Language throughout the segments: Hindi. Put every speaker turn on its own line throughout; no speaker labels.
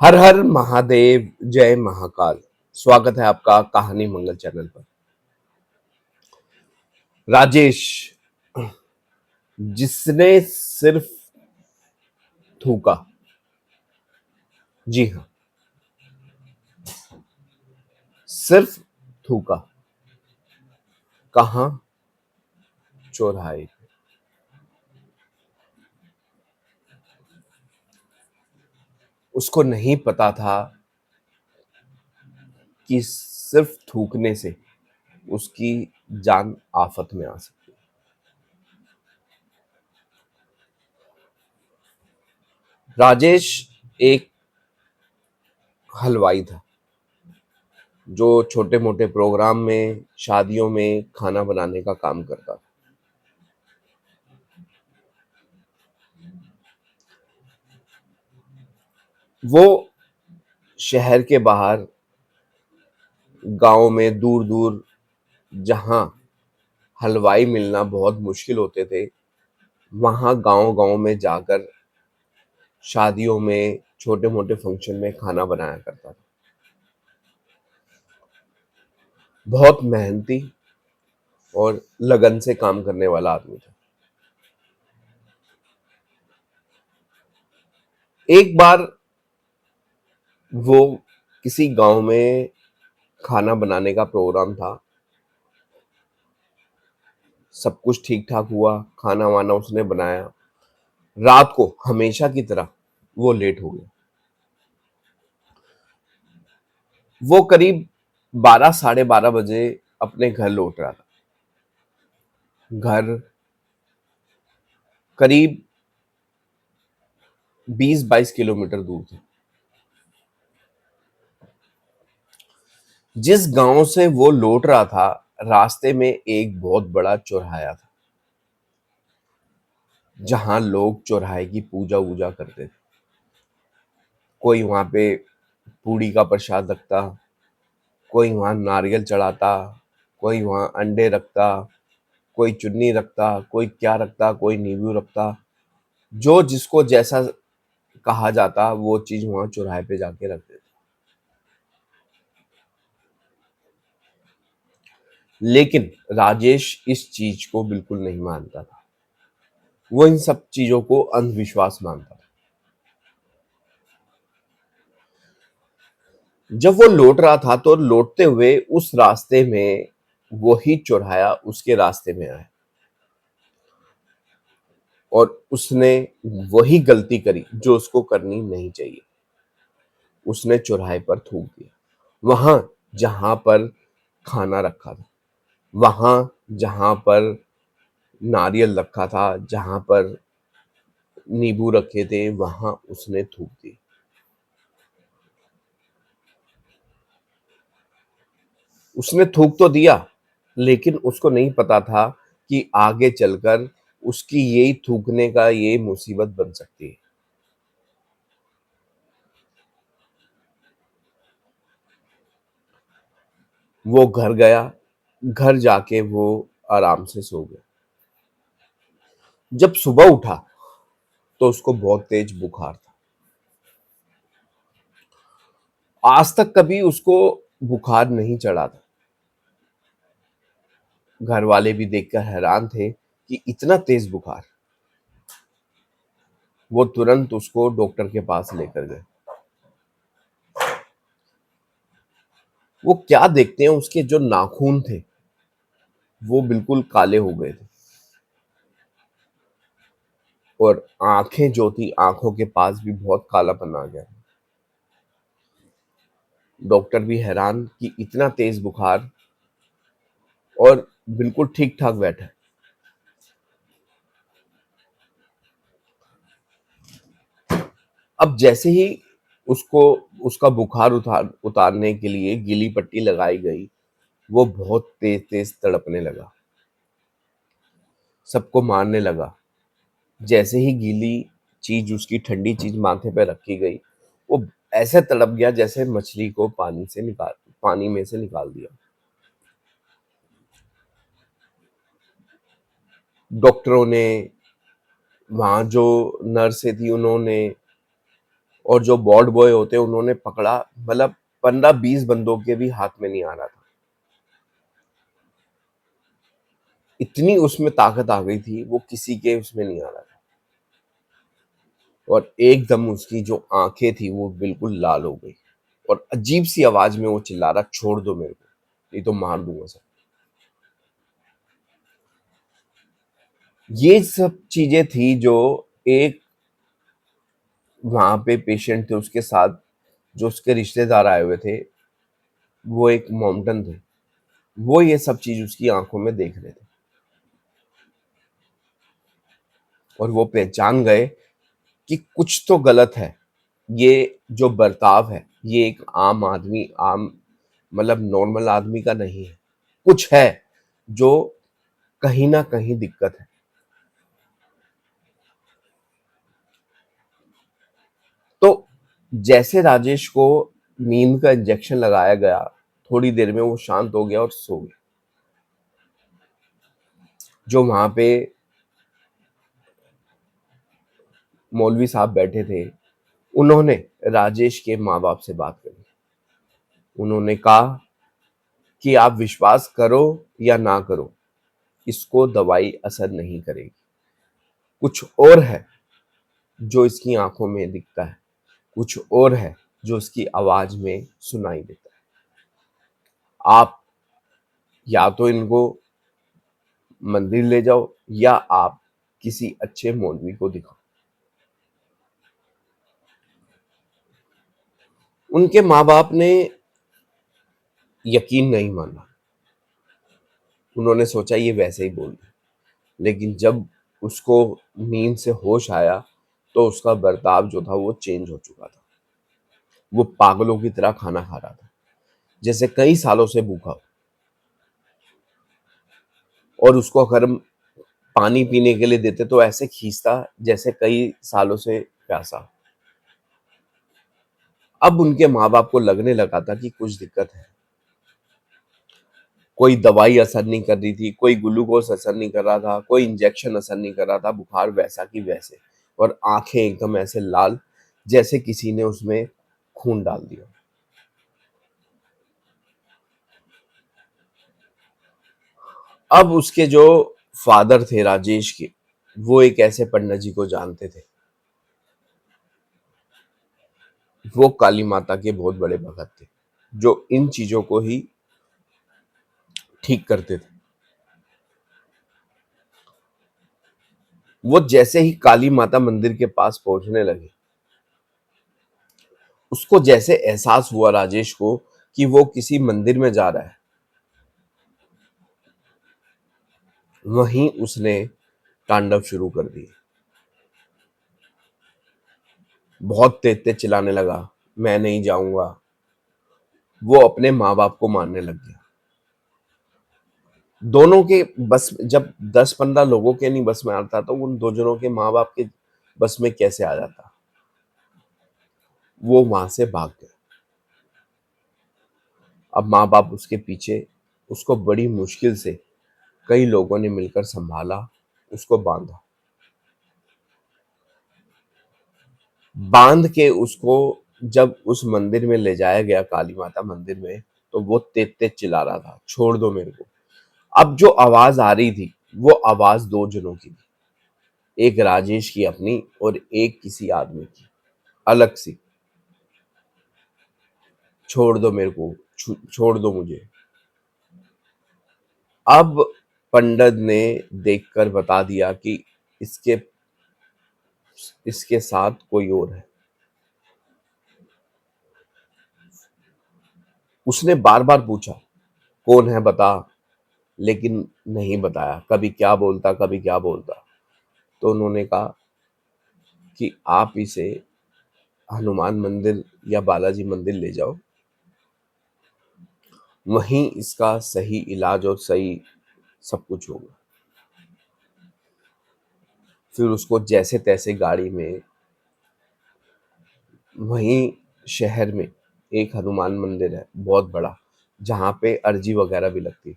हर हर महादेव, जय महाकाल। स्वागत है आपका कहानी मंगल चैनल पर। राजेश, जिसने सिर्फ थूका। जी हाँ, सिर्फ थूका। कहाँ? चौराहे पे। उसको नहीं पता था कि सिर्फ थूकने से उसकी जान आफत में आ सकती है। राजेश एक हलवाई था जो छोटे मोटे प्रोग्राम में, शादियों में खाना बनाने का काम करता था। वो शहर के बाहर, गांव में दूर दूर, जहां हलवाई मिलना बहुत मुश्किल होते थे, वहां गांव गांव में जाकर शादियों में, छोटे मोटे फंक्शन में खाना बनाया करता था। बहुत मेहनती और लगन से काम करने वाला आदमी था। एक बार वो किसी गांव में खाना बनाने का प्रोग्राम था। सब कुछ ठीक ठाक हुआ, खाना वाना उसने बनाया। रात को हमेशा की तरह वो लेट हो गया। वो करीब 12 साढ़े 12 बजे अपने घर लौट रहा था। घर करीब 20-22 किलोमीटर दूर थे। जिस गांव से वो लौट रहा था, रास्ते में एक बहुत बड़ा चौराहा था, जहां लोग चौराहे की पूजा वूजा करते थे। कोई वहां पे पूड़ी का प्रसाद रखता, कोई वहां नारियल चढ़ाता, कोई वहां अंडे रखता, कोई चुन्नी रखता, कोई क्या रखता, कोई नींबू रखता। जो जिसको जैसा कहा जाता वो चीज वहां चौराहे पे जाके रख देते। लेकिन राजेश इस चीज को बिल्कुल नहीं मानता था। वो इन सब चीजों को अंधविश्वास मानता था। जब वो लौट रहा था तो लौटते हुए उस रास्ते में वही चौराहा उसके रास्ते में आया, और उसने वही गलती करी जो उसको करनी नहीं चाहिए। उसने चौराहे पर थूक दिया, वहां जहां पर खाना रखा था, वहां जहां पर नारियल रखा था, जहां पर नींबू रखे थे, वहां उसने थूक दी। उसने थूक तो दिया, लेकिन उसको नहीं पता था कि आगे चलकर उसकी यही थूकने का ये मुसीबत बन सकती है। वो घर गया। घर जाके वो आराम से सो गया। जब सुबह उठा तो उसको बहुत तेज बुखार था। आज तक कभी उसको बुखार नहीं चढ़ा था। घर वाले भी देखकर हैरान थे कि इतना तेज बुखार। वो तुरंत उसको डॉक्टर के पास लेकर गए। वो क्या देखते हैं, उसके जो नाखून थे वो बिल्कुल काले हो गए थे, और आंखें जो थी, आंखों के पास भी बहुत कालापन आ गया। डॉक्टर भी हैरान कि इतना तेज बुखार, और बिल्कुल ठीक ठाक बैठा है। अब जैसे ही उसको उसका बुखार उतारने के लिए गीली पट्टी लगाई गई, वो बहुत तेज तेज तड़पने लगा, सबको मारने लगा। जैसे ही गीली चीज, उसकी ठंडी चीज माथे पे रखी गई, वो ऐसे तड़प गया जैसे मछली को पानी में से निकाल दिया। डॉक्टरों ने, वहां जो नर्सें थी, उन्होंने और जो वार्ड बॉय होते उन्होंने पकड़ा, मतलब 15-20 बंदों के भी हाथ में नहीं आ रहा था। इतनी उसमें ताकत आ गई थी, वो किसी के उसमें नहीं आ रहा था। और एकदम उसकी जो आंखें थी वो बिल्कुल लाल हो गई और अजीब सी आवाज में वो चिल्ला रहा, छोड़ दो मेरे को, नहीं तो मार दूंगा सर। ये सब चीजें थी जो एक वहां पे पेशेंट थे उसके साथ, जो उसके रिश्तेदार आए हुए थे, वो एक मॉम्पटन थे, वो ये सब चीज उसकी आंखों में देख रहे थे और वो पहचान गए कि कुछ तो गलत है। ये जो बर्ताव है ये एक आम आदमी, आम मतलब नॉर्मल आदमी का नहीं है, कुछ है जो कहीं ना कहीं दिक्कत है। तो जैसे राजेश को नींद का इंजेक्शन लगाया गया, थोड़ी देर में वो शांत हो गया और सो गया। जो वहां पे मौलवी साहब बैठे थे, उन्होंने राजेश के माँ बाप से बात करी। उन्होंने कहा कि आप विश्वास करो या ना करो, इसको दवाई असर नहीं करेगी, कुछ और है जो इसकी आंखों में दिखता है, कुछ और है जो इसकी आवाज में सुनाई देता है। आप या तो इनको मंदिर ले जाओ या आप किसी अच्छे मौलवी को दिखाओ। उनके माँ बाप ने यकीन नहीं माना, उन्होंने सोचा ये वैसे ही बोल रहा है। लेकिन जब उसको नींद से होश आया तो उसका बर्ताव जो था वो चेंज हो चुका था। वो पागलों की तरह खाना खा रहा था, जैसे कई सालों से भूखा हो। और उसको अगर हम पानी पीने के लिए देते तो ऐसे खींचता जैसे कई सालों से प्यासा हो। अब उनके माँ बाप को लगने लगा था कि कुछ दिक्कत है। कोई दवाई असर नहीं कर रही थी, कोई ग्लूकोज असर नहीं कर रहा था, कोई इंजेक्शन असर नहीं कर रहा था, बुखार वैसा की वैसे, और आंखें एकदम ऐसे लाल जैसे किसी ने उसमें खून डाल दिया। अब उसके जो फादर थे राजेश के, वो एक ऐसे पंडित जी को जानते थे, वो काली माता के बहुत बड़े भगत थे, जो इन चीजों को ही ठीक करते थे। वो जैसे ही काली माता मंदिर के पास पहुंचने लगे, उसको जैसे एहसास हुआ राजेश को कि वो किसी मंदिर में जा रहा है, वहीं उसने तांडव शुरू कर दिए। बहुत तेज तेज चिल्लाने लगा, मैं नहीं जाऊंगा। वो अपने माँ बाप को मारने लग गया। दोनों के बस, जब 10-15 लोगों के नहीं बस में आता तो उन दो जनों के माँ बाप के बस में कैसे आ जाता। वो वहां से भाग गए। अब माँ बाप उसके पीछे, उसको बड़ी मुश्किल से कई लोगों ने मिलकर संभाला, उसको बांधा। बांध के उसको जब उस मंदिर में ले जाया गया, काली माता मंदिर में, तो वो तेज तेज चिल्ला रहा था, छोड़ दो मेरे को। अब जो आवाज आ रही थी वो आवाज दो जनों की थी, एक राजेश की अपनी और एक किसी आदमी की अलग सी, छोड़ दो मेरे को, छोड़ दो मुझे। अब पंडित ने देखकर बता दिया कि इसके इसके साथ कोई और है। उसने बार बार पूछा, कौन है बता, लेकिन नहीं बताया, कभी क्या बोलता कभी क्या बोलता। तो उन्होंने कहा कि आप इसे हनुमान मंदिर या बालाजी मंदिर ले जाओ, वहीं इसका सही इलाज और सही सब कुछ होगा। फिर उसको जैसे तैसे गाड़ी में, वहीं शहर में एक हनुमान मंदिर है बहुत बड़ा, जहाँ पे अर्जी वगैरह भी लगती थी,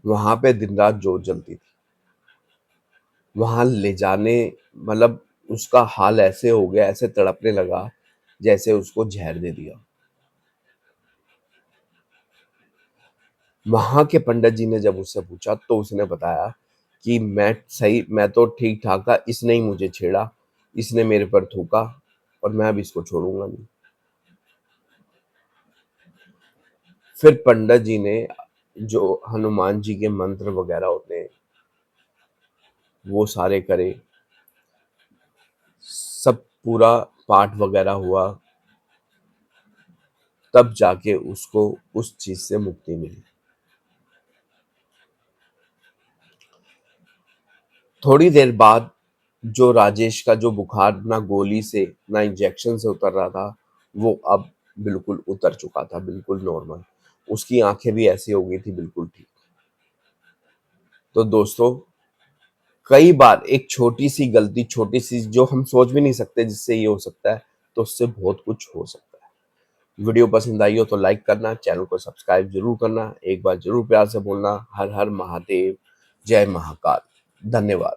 वहां पे दिन रात जोत जलती थी। वहां ले जाने, मतलब उसका हाल ऐसे हो गया, ऐसे तड़पने लगा जैसे उसको जहर दे दिया। वहां के पंडित जी ने जब उससे पूछा तो उसने बताया कि मैं तो ठीक ठाक था, इसने ही मुझे छेड़ा, इसने मेरे पर थूका और मैं अब इसको छोड़ूंगा नहीं। फिर पंडित जी ने जो हनुमान जी के मंत्र वगैरह होते हैं वो सारे करे, सब पूरा पाठ वगैरह हुआ, तब जाके उसको उस चीज से मुक्ति मिली। थोड़ी देर बाद जो राजेश का जो बुखार ना गोली से ना इंजेक्शन से उतर रहा था, वो अब बिल्कुल उतर चुका था, बिल्कुल नॉर्मल। उसकी आंखें भी ऐसी हो गई थी, बिल्कुल ठीक। तो दोस्तों, कई बार एक छोटी सी गलती, छोटी सी जो हम सोच भी नहीं सकते जिससे ये हो सकता है, तो उससे बहुत कुछ हो सकता है। वीडियो पसंद आई हो तो लाइक करना, चैनल को सब्सक्राइब जरूर करना, एक बार जरूर प्यार से बोलना, हर हर महादेव, जय महाकाल। धन्यवाद।